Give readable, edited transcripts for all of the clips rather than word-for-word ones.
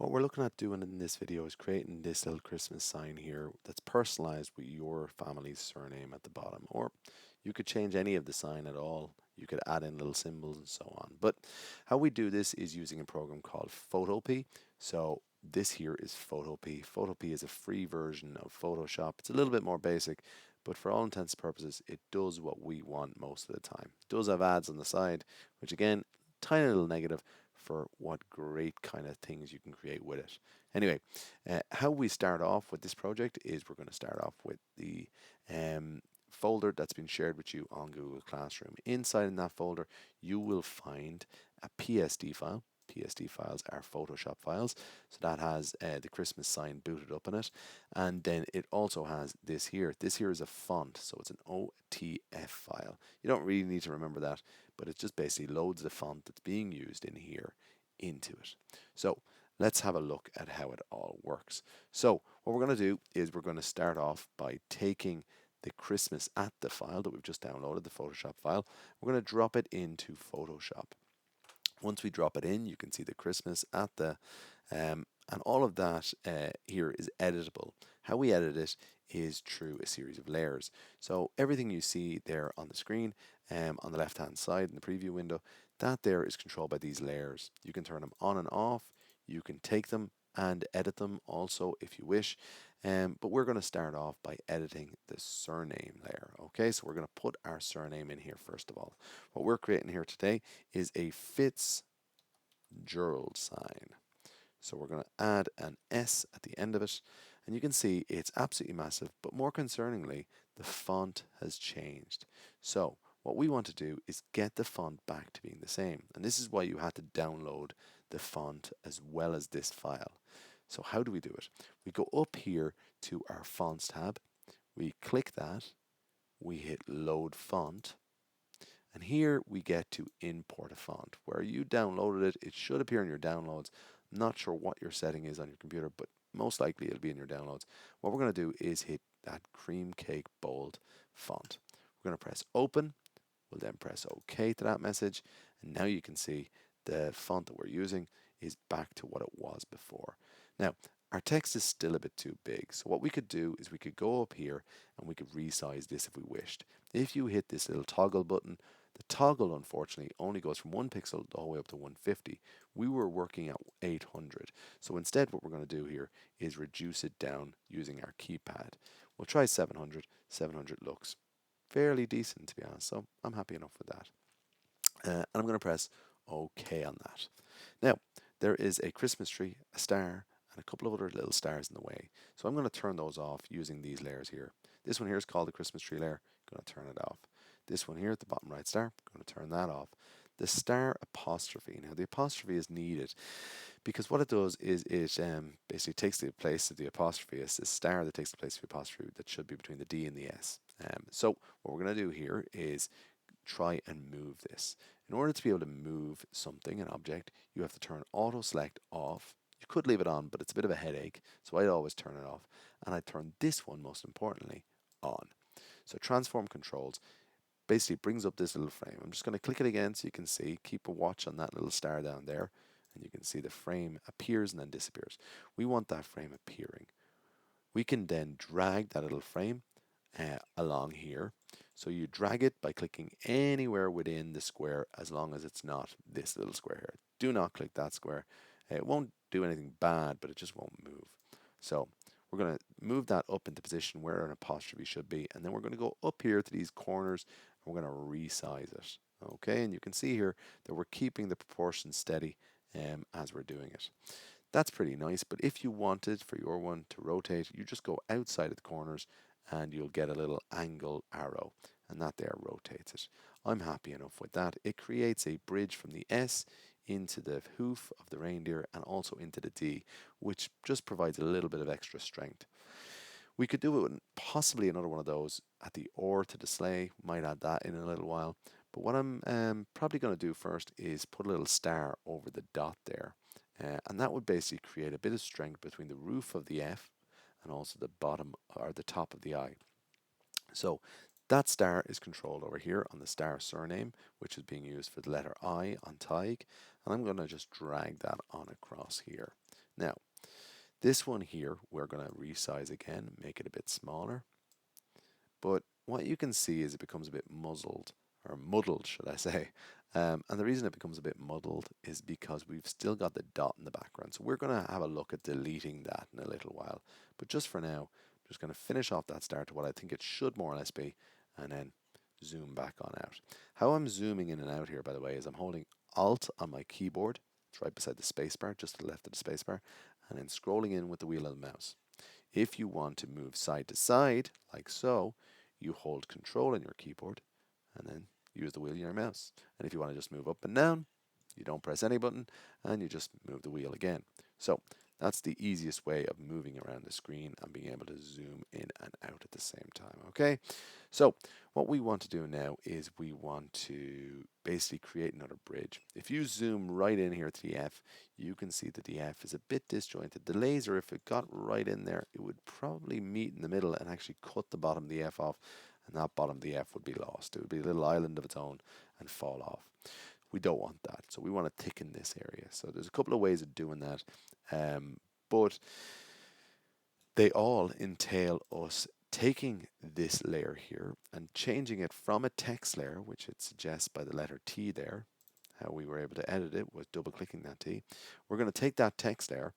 What we're looking at doing in this video is creating this little Christmas sign here that's personalized with your family's surname at the bottom. Or you could change any of the sign at all. You could add in little symbols and so on. But how we do this is using a program called Photopea. So this here is Photopea. Photopea is a free version of Photoshop. It's a little bit more basic, but for all intents and purposes, it does what we want most of the time. It does have ads on the side, which again, tiny little negative for what great kind of things you can create with it. Anyway, how we start off with this project is we're going to start off with the folder that's been shared with you on Google Classroom. Inside in that folder, you will find a PSD file. PSD files are Photoshop files, so that has the Christmas sign booted up in it, and then it also has this here. This here is a font, so it's an OTF file. You don't really need to remember that, but it just basically loads the font that's being used in here into it. So let's have a look at how it all works. So what we're going to do is we're going to start off by taking the Christmas at the file that we've just downloaded, the Photoshop file. We're going to drop it into Photoshop. Once we drop it in, you can see the Christmas at the, and all of that here is editable. How we edit it is through a series of layers. So everything you see there on the screen, on the left hand side in the preview window, that there is controlled by these layers. You can turn them on and off. You can take them and edit them also if you wish. But we're going to start off by editing the surname layer. Okay, so we're going to put our surname in here first of all. What we're creating here today is a Fitzgerald sign. So we're going to add an S at the end of it. And you can see it's absolutely massive, but more concerningly, the font has changed. So what we want to do is get the font back to being the same. And this is why you had to download the font as well as this file. So how do we do it? We go up here to our fonts tab. We click that. We hit load font. And here we get to import a font. Where you downloaded it, it should appear in your downloads. I'm not sure what your setting is on your computer, but most likely it'll be in your downloads. What we're going to do is hit that cream cake bold font. We're going to press open. We'll then press OK to that message. And now you can see the font that we're using is back to what it was before. Now, our text is still a bit too big. So what we could do is we could go up here and we could resize this if we wished. If you hit this little toggle button, the toggle unfortunately only goes from 1 pixel the whole way up to 150. We were working at 800. So instead what we're going to do here is reduce it down using our keypad. We'll try 700. 700 looks fairly decent to be honest, so I'm happy enough with that. And I'm going to press OK on that. Now, there is a Christmas tree, a star, and a couple of other little stars in the way. So I'm going to turn those off using these layers here. This one here is called the Christmas tree layer. I'm going to turn it off. This one here at the bottom right star, I'm going to turn that off. The star apostrophe. Now the apostrophe is needed because what it does is it basically takes the place of the apostrophe. It's the star that takes the place of the apostrophe that should be between the D and the S. So what we're going to do here is try and move this. In order to be able to move something, an object, you have to turn auto select off. You could leave it on, but it's a bit of a headache, so I'd always turn it off. And I turn this one, most importantly, on. So transform controls basically brings up this little frame. I'm just going to click it again so you can see, keep a watch on that little star down there, and you can see the frame appears and then disappears. We want that frame appearing. We can then drag that little frame along here. So you drag it by clicking anywhere within the square as long as it's not this little square here. Do not click that square. It won't do anything bad, but it just won't move. So we're going to move that up into position where an apostrophe should be, and then we're going to go up here to these corners and we're going to resize it. Okay, and you can see here that we're keeping the proportions steady as we're doing it. That's pretty nice, but if you wanted for your one to rotate, you just go outside of the corners and you'll get a little angle arrow, and that there rotates it. I'm happy enough with that. It creates a bridge from the S into the hoof of the reindeer and also into the D, which just provides a little bit of extra strength. We could do it with possibly another one of those at the or to the sleigh. Might add that in a little while. But what I'm probably going to do first is put a little star over the dot there. And that would basically create a bit of strength between the roof of the F and also the bottom or the top of the I. So that star is controlled over here on the star surname, which is being used for the letter I on Tig. And I'm going to just drag that on across here. Now, this one here, we're going to resize again, make it a bit smaller. But what you can see is it becomes a bit muzzled, or muddled, should I say. And the reason it becomes a bit muddled is because we've still got the dot in the background. So we're going to have a look at deleting that in a little while. But just for now, I'm just going to finish off that star to what I think it should more or less be, and then zoom back on out. How I'm zooming in and out here, by the way, is I'm holding Alt on my keyboard. It's right beside the spacebar, just to the left of the spacebar, and then scrolling in with the wheel of the mouse. If you want to move side to side, like so, you hold Control on your keyboard and then use the wheel of your mouse. And if you want to just move up and down, you don't press any button and you just move the wheel again. So that's the easiest way of moving around the screen and being able to zoom in and out at the same time. Okay, so what we want to do now is we want to basically create another bridge. If you zoom right in here to the F, you can see that the F is a bit disjointed. The laser, if it got right in there, it would probably meet in the middle and actually cut the bottom of the F off, and that bottom of the F would be lost. It would be a little island of its own and fall off. We don't want that, so we want to thicken this area. So there's a couple of ways of doing that, but they all entail us taking this layer here and changing it from a text layer, which it suggests by the letter T there. How we were able to edit it was double clicking that T. We're going to take that text layer,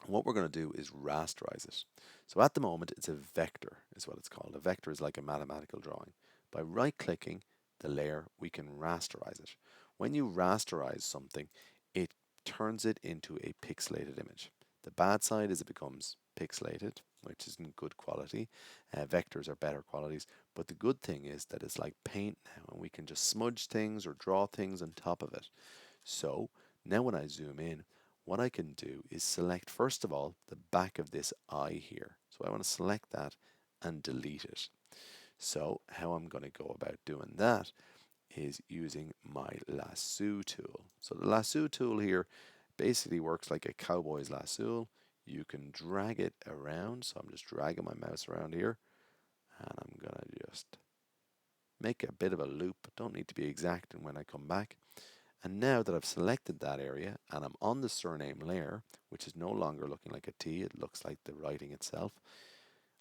and what we're going to do is rasterize it. So at the moment it's a vector is what it's called. A vector is like a mathematical drawing. By right clicking the layer, we can rasterize it. When you rasterize something, it turns it into a pixelated image. The bad side is it becomes pixelated, which isn't good quality. Vectors are better qualities, but the good thing is that it's like paint now, and we can just smudge things or draw things on top of it. So now when I zoom in, what I can do is select first of all the back of this eye here. So I want to select that and delete it. So how I'm going to go about doing that is using my lasso tool. So the lasso tool here basically works like a cowboy's lasso. You can drag it around. So I'm just dragging my mouse around here, and I'm going to just make a bit of a loop. Don't need to be exact. And when I come back, and now that I've selected that area and I'm on the surname layer, which is no longer looking like a T, it looks like the writing itself,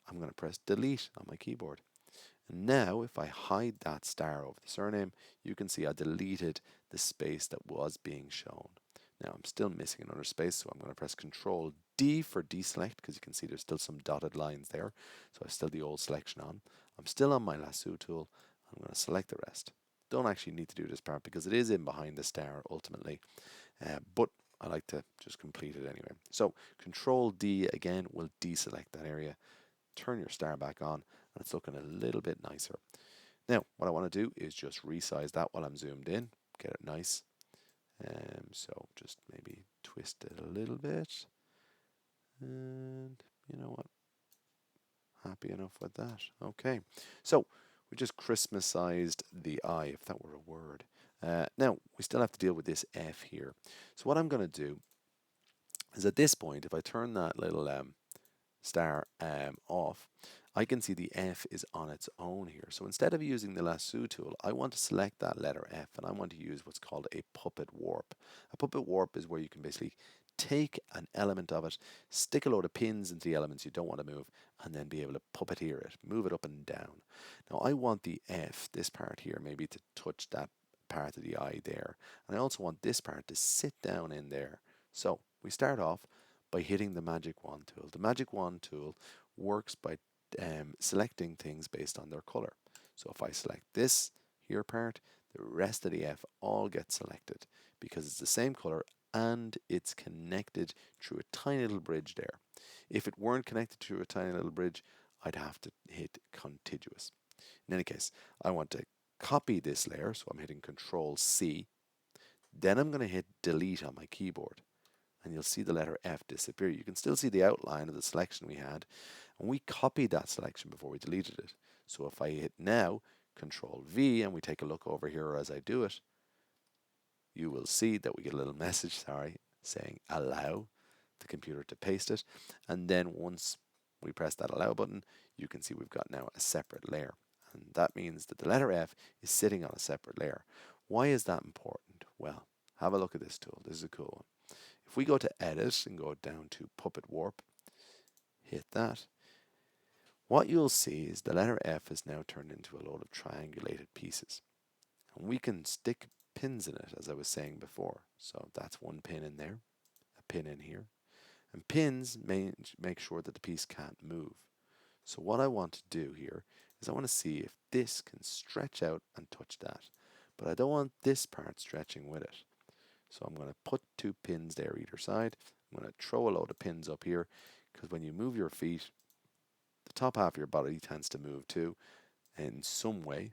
I'm going to press delete on my keyboard. And now if I hide that star over the surname, you can see I deleted the space that was being shown. Now I'm still missing another space, so I'm going to press Control D for deselect, because you can see there's still some dotted lines there. So I've still the old selection on. I'm still on my lasso tool. I'm going to select the rest. Don't actually need to do this part because it is in behind the star ultimately, but I like to just complete it anyway. So Control D again will deselect that area. Turn your star back on, and it's looking a little bit nicer. Now, what I want to do is just resize that while I'm zoomed in, get it nice. So just maybe twist it a little bit, and you know what? Happy enough with that. Okay, so we just Christmasized the eye, if that were a word. Now, we still have to deal with this F here. So what I'm going to do is at this point, if I turn that little star off, I can see the F is on its own here. So instead of using the lasso tool, I want to select that letter F, and I want to use what's called a puppet warp. A puppet warp is where you can basically take an element of it, stick a load of pins into the elements you don't want to move, and then be able to puppeteer it, move it up and down. Now I want the F, this part here, maybe to touch that part of the eye there. And I also want this part to sit down in there. So we start off by hitting the magic wand tool. The magic wand tool works by selecting things based on their color. So if I select this here part, the rest of the F all gets selected because it's the same color and it's connected through a tiny little bridge there. If it weren't connected through a tiny little bridge, I'd have to hit contiguous. In any case, I want to copy this layer, so I'm hitting Control C. Then I'm going to hit delete on my keyboard, and you'll see the letter F disappear. You can still see the outline of the selection we had, and we copied that selection before we deleted it. So if I hit now Control V and we take a look over here as I do it, you will see that we get a little message, saying allow the computer to paste it. And then once we press that allow button, you can see we've got now a separate layer. And that means that the letter F is sitting on a separate layer. Why is that important? Well, have a look at this tool. This is a cool one. If we go to edit and go down to puppet warp, hit that, what you'll see is the letter F is now turned into a load of triangulated pieces. And we can stick pins in it, as I was saying before. So that's one pin in there, a pin in here. And pins make sure that the piece can't move. So what I want to do here is I want to see if this can stretch out and touch that. But I don't want this part stretching with it. So I'm going to put two pins there either side. I'm going to throw a load of pins up here, because when you move your feet, the top half of your body tends to move too in some way.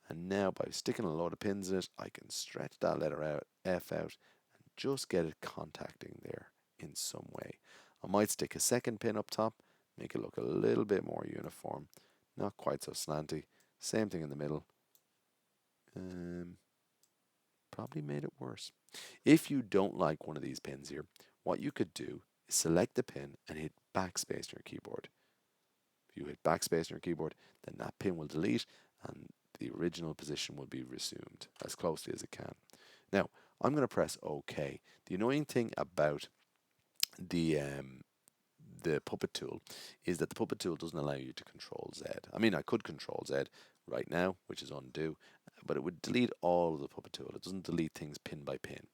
And now by sticking a load of pins in it, I can stretch that letter out, F out, and just get it contacting there in some way. I might stick a second pin up top, make it look a little bit more uniform, not quite so slanty. Same thing in the middle. Probably made it worse. If you don't like one of these pins here, what you could do is select the pin and hit backspace on your keyboard. If you hit backspace on your keyboard, then that pin will delete and the original position will be resumed as closely as it can. Now, I'm going to press OK. The annoying thing about the puppet tool is that the puppet tool doesn't allow you to control Z. I mean, I could control Z right now, which is undo, but it would delete all of the puppet tool. It doesn't delete things pin by pin.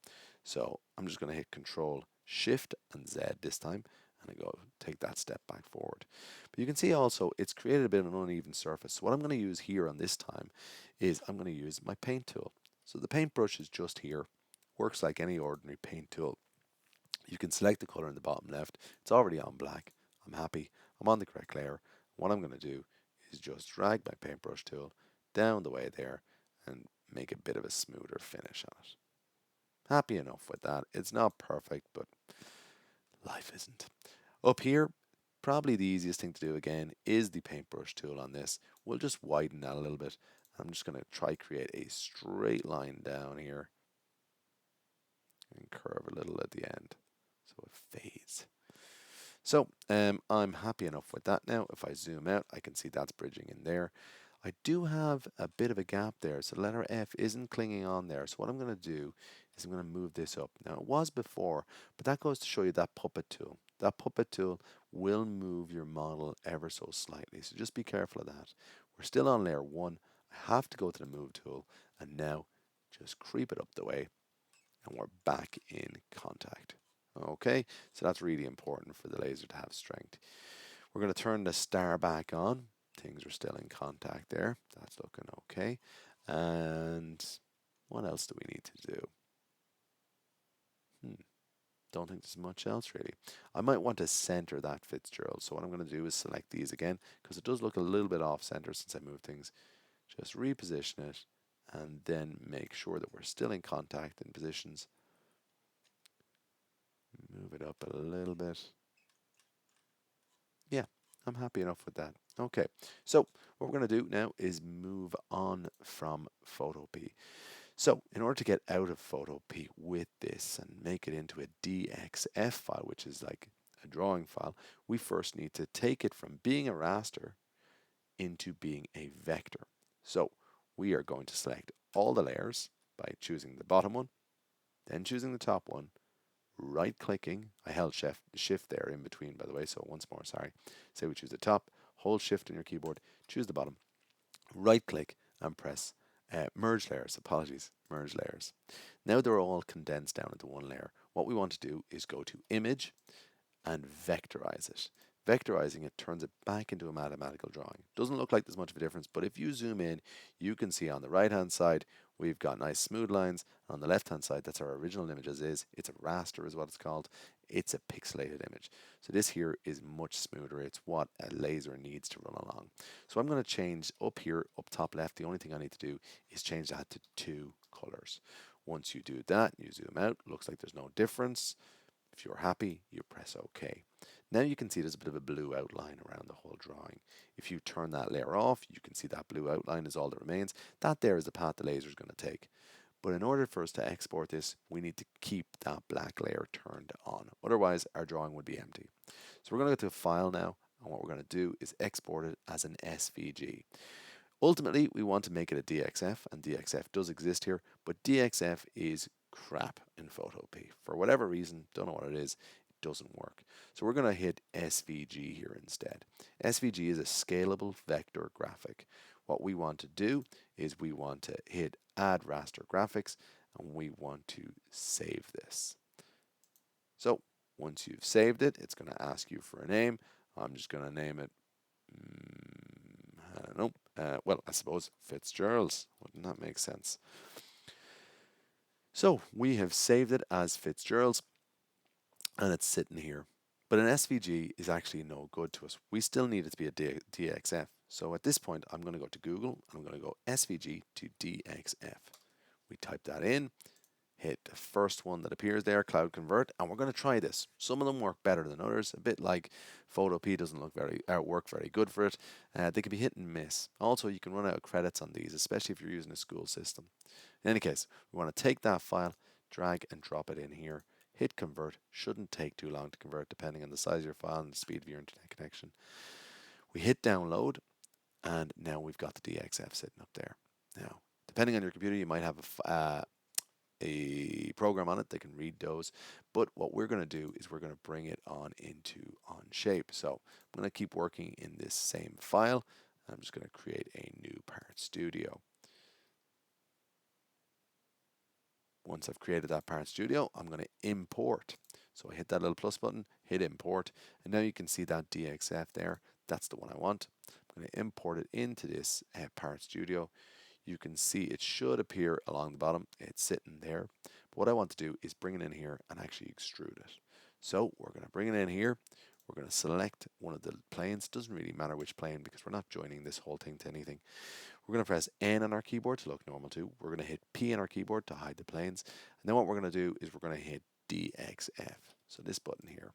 So I'm just going to hit Control Shift and Z this time, and I go take that step back forward. But you can see also it's created a bit of an uneven surface. So what I'm going to use here on this time is I'm going to use my paint tool. So the paintbrush is just here, works like any ordinary paint tool. You can select the color in the bottom left. It's already on black. I'm happy. I'm on the correct layer. What I'm going to do is just drag my paintbrush tool down the way there and make a bit of a smoother finish on it. Happy enough with that. It's not perfect, but life isn't. Up here, probably the easiest thing to do again is the paintbrush tool on this. We'll just widen that a little bit. I'm just going to try create a straight line down here and curve a little at the end so it fades. So I'm happy enough with that now. If I zoom out, I can see that's bridging in there. I do have a bit of a gap there, so the letter F isn't clinging on there. So what I'm going to do is I'm going to move this up. Now it was before, but that goes to show you that puppet tool. That puppet tool will move your model ever so slightly, so just be careful of that. We're still on layer 1. I have to go to the move tool, and now just creep it up the way, and we're back in contact. Okay, so that's really important for the laser to have strength. We're going to turn the star back on. Things are still in contact there. That's looking okay. And what else do we need to do? Don't think there's much else really. I might want to center that Fitzgerald. So what I'm going to do is select these again, because it does look a little bit off center since I moved things. Just reposition it and then make sure that we're still in contact in positions. Move it up a little bit. Yeah, I'm happy enough with that. Okay, so what we're going to do now is move on from Photopea. So in order to get out of Photopea with this and make it into a DXF file, which is like a drawing file, we first need to take it from being a raster into being a vector. So we are going to select all the layers by choosing the bottom one, then choosing the top one, right clicking. I held shift there in between, by the way, so once more, sorry. Say we choose the top, hold shift on your keyboard, choose the bottom, right click and press merge layers. Apologies, merge layers. Now they're all condensed down into one layer. What we want to do is go to image and vectorize it. Vectorizing it turns it back into a mathematical drawing. Doesn't look like there's much of a difference, but if you zoom in, you can see on the right hand side we've got nice smooth lines. On the left hand side, that's our original image as is. It's a raster is what it's called. It's a pixelated image. So this here is much smoother. It's what a laser needs to run along. So I'm going to change up here, up top left. The only thing I need to do is change that to 2 colors. Once you do that, you zoom out. Looks like there's no difference. If you're happy, you press OK. Now you can see there's a bit of a blue outline around the whole drawing. If you turn that layer off, you can see that blue outline is all that remains. That there is the path the laser is going to take. But in order for us to export this, we need to keep that black layer turned on. Otherwise, our drawing would be empty. So we're going to go to File now, and what we're going to do is export it as an SVG. Ultimately, we want to make it a DXF, and DXF does exist here, but DXF is crap in Photopea. For whatever reason, don't know what it is, it doesn't work. So we're going to hit SVG here instead. SVG is a scalable vector graphic. What we want to do is we want to hit add raster graphics and we want to save this. So once you've saved it, it's going to ask you for a name. I'm just going to name it, I don't know, well, I suppose Fitzgerald's. Wouldn't that make sense? So we have saved it as Fitzgerald's and it's sitting here. But an SVG is actually no good to us. We still need it to be a DXF. So at this point, I'm going to go to Google and I'm going to go SVG to DXF. We type that in, hit the first one that appears there, Cloud Convert, and we're going to try this. Some of them work better than others, a bit like Photopea doesn't work very good for it. They can be hit and miss. Also, you can run out of credits on these, especially if you're using a school system. In any case, we want to take that file, drag and drop it in here, hit convert. Shouldn't take too long to convert depending on the size of your file and the speed of your internet connection. We hit download, and now we've got the DXF sitting up there. Now, depending on your computer, you might have a program on it that can read those, but what we're going to do is we're going to bring it on into Onshape. So I'm going to keep working in this same file. I'm just going to create a new part studio. Once I've created that part studio, I'm going to import. So I hit that little plus button, hit import, and now you can see that DXF there. That's the one I want. I'm going to import it into this part studio. You can see it should appear along the bottom. It's sitting there. But what I want to do is bring it in here and actually extrude it. So we're going to bring it in here. We're going to select one of the planes. Doesn't really matter which plane because we're not joining this whole thing to anything. We're going to press N on our keyboard to look normal too. We're going to hit P on our keyboard to hide the planes. And then what we're going to do is we're going to hit DXF. So this button here.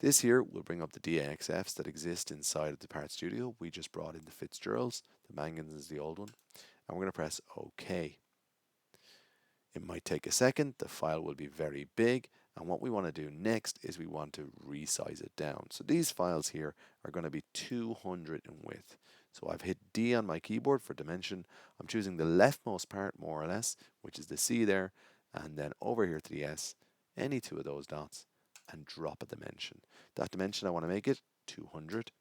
This here will bring up the DXFs that exist inside of the part studio. We just brought in the Fitzgerald's. The Mangans is the old one. And we're going to press OK. It might take a second. The file will be very big. And what we want to do next is we want to resize it down. So these files here are going to be 200 in width. So I've hit D on my keyboard for dimension. I'm choosing the leftmost part more or less, which is the C there. And then over here to the S, any two of those dots, and drop a dimension. That dimension I want to make it 200.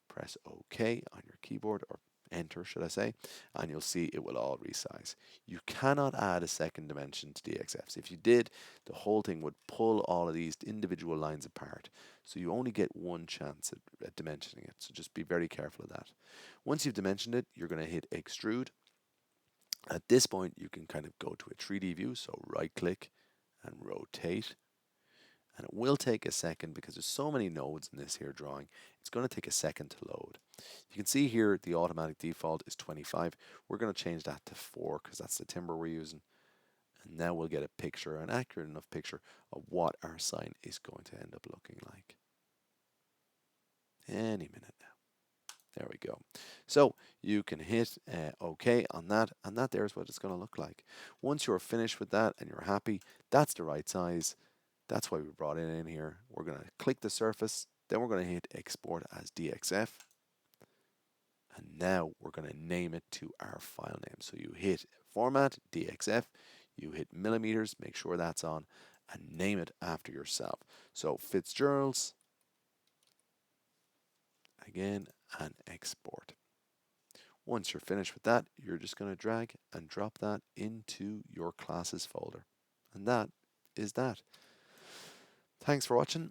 Press OK on your keyboard, or enter should I say, and you'll see it will all resize. You cannot add a second dimension to DXFs. If you did, the whole thing would pull all of these individual lines apart. So you only get one chance at dimensioning it. So just be very careful of that. Once you've dimensioned it, you're going to hit extrude. At this point, you can kind of go to a 3D view. So right click and rotate. And it will take a second because there's so many nodes in this here drawing. It's going to take a second to load. You can see here the automatic default is 25. We're going to change that to 4 because that's the timber we're using. And now we'll get a picture, an accurate enough picture of what our sign is going to end up looking like. Any minute now. There we go. So you can hit OK on that, and that there's what it's going to look like. Once you're finished with that and you're happy, that's the right size. That's why we brought it in here. We're going to click the surface, then we're going to hit export as DXF. And now we're going to name it to our file name. So you hit format, DXF, you hit millimeters, make sure that's on, and name it after yourself. So Fitzgerald's, again, and export. Once you're finished with that, you're just going to drag and drop that into your classes folder. And that is that. Thanks for watching.